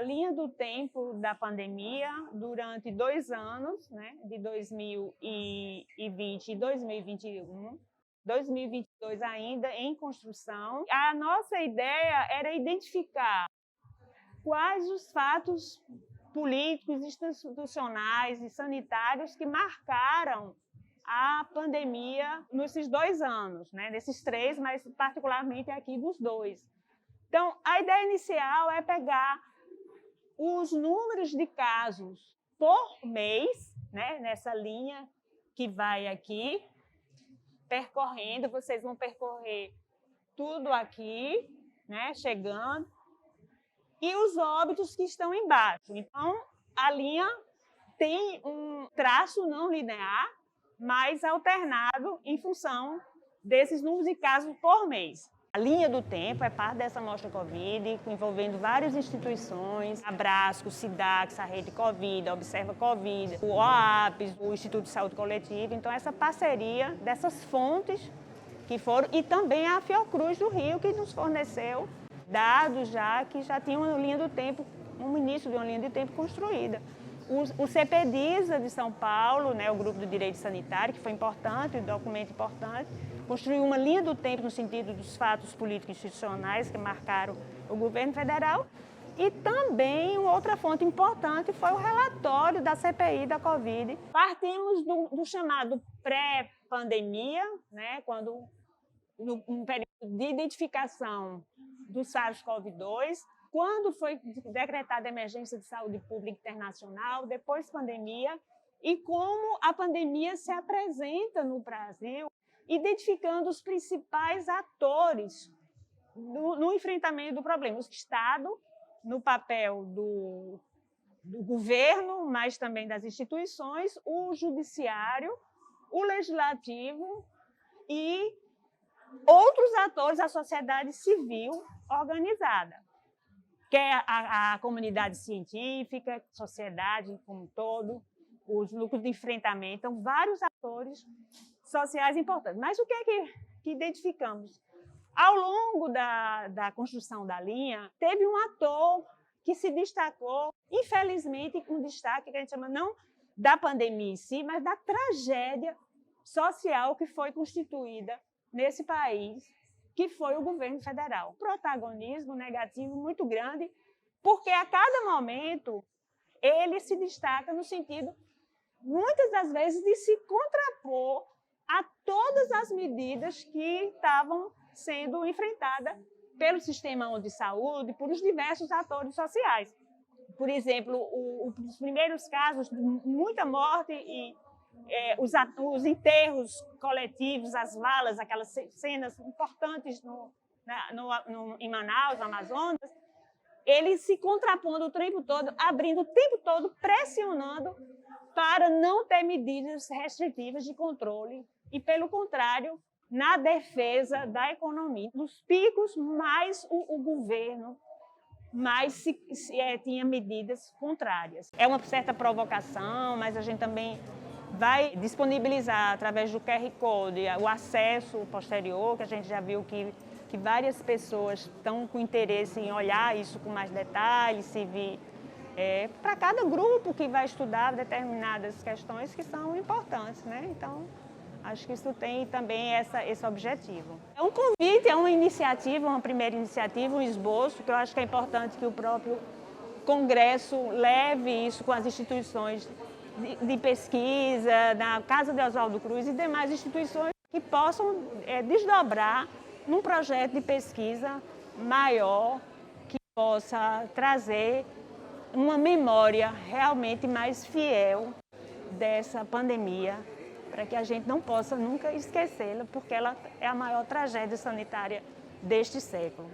linha do tempo da pandemia durante 2 anos, né, de 2020 e 2021, 2022 ainda em construção. A nossa ideia era identificar quais os fatos políticos, institucionais e sanitários que marcaram a pandemia nesses 2 anos, né? Nesses 3, mas particularmente aqui dos 2. Então, a ideia inicial é pegar os números de casos por mês, né? Nessa linha que vai aqui, percorrendo, vocês vão percorrer tudo aqui, né? Chegando, e os óbitos que estão embaixo. Então, a linha tem um traço não linear, mas alternado em função desses números de casos por mês. A linha do tempo é parte dessa mostra Covid, envolvendo várias instituições, a Brasco, o SIDAX, a Rede Covid, a Observa Covid, o OAPS, o Instituto de Saúde Coletiva. Então, essa parceria dessas fontes que foram, e também a Fiocruz do Rio, que nos forneceu dados já que já tinha uma linha do tempo, um início de uma linha de tempo construída. O CPDISA de São Paulo, né, o Grupo do Direito Sanitário, que foi importante, um documento importante, construiu uma linha do tempo no sentido dos fatos políticos e institucionais que marcaram o governo federal. E também uma outra fonte importante foi o relatório da CPI da Covid. Partimos do chamado pré-pandemia, né, quando no período de identificação do SARS-CoV-2, quando foi decretada a emergência de saúde pública internacional, depois pandemia, e como a pandemia se apresenta no Brasil, identificando os principais atores no enfrentamento do problema. O Estado, no papel do governo, mas também das instituições, o judiciário, o legislativo e outros atores, a sociedade civil organizada, que é a comunidade científica, a sociedade como um todo, os núcleos de enfrentamento, então, vários atores sociais importantes. Mas o que é que identificamos? Ao longo da construção da linha, teve um ator que se destacou, infelizmente, com destaque que a gente chama não da pandemia em si, mas da tragédia social que foi constituída nesse país, que foi o governo federal. Protagonismo negativo muito grande, porque a cada momento ele se destaca no sentido, muitas das vezes, de se contrapor a todas as medidas que estavam sendo enfrentadas pelo sistema de saúde, por os diversos atores sociais. Por exemplo, os primeiros casos de muita morte e os enterros coletivos, as valas, aquelas cenas importantes em Manaus, no Amazonas, ele se contrapondo o tempo todo, abrindo o tempo todo, pressionando para não ter medidas restritivas de controle e, pelo contrário, na defesa da economia. Nos picos, mais o governo mais tinha medidas contrárias. É uma certa provocação, mas a gente também vai disponibilizar, através do QR Code, o acesso posterior, que a gente já viu que várias pessoas estão com interesse em olhar isso com mais detalhes, se vir para cada grupo que vai estudar determinadas questões que são importantes, né? Então, acho que isso tem também esse objetivo. É um convite, é uma iniciativa, uma primeira iniciativa, um esboço, que eu acho que é importante que o próprio Congresso leve isso com as instituições de pesquisa, da Casa de Oswaldo Cruz e demais instituições que possam desdobrar num projeto de pesquisa maior que possa trazer uma memória realmente mais fiel dessa pandemia, para que a gente não possa nunca esquecê-la, porque ela é a maior tragédia sanitária deste século.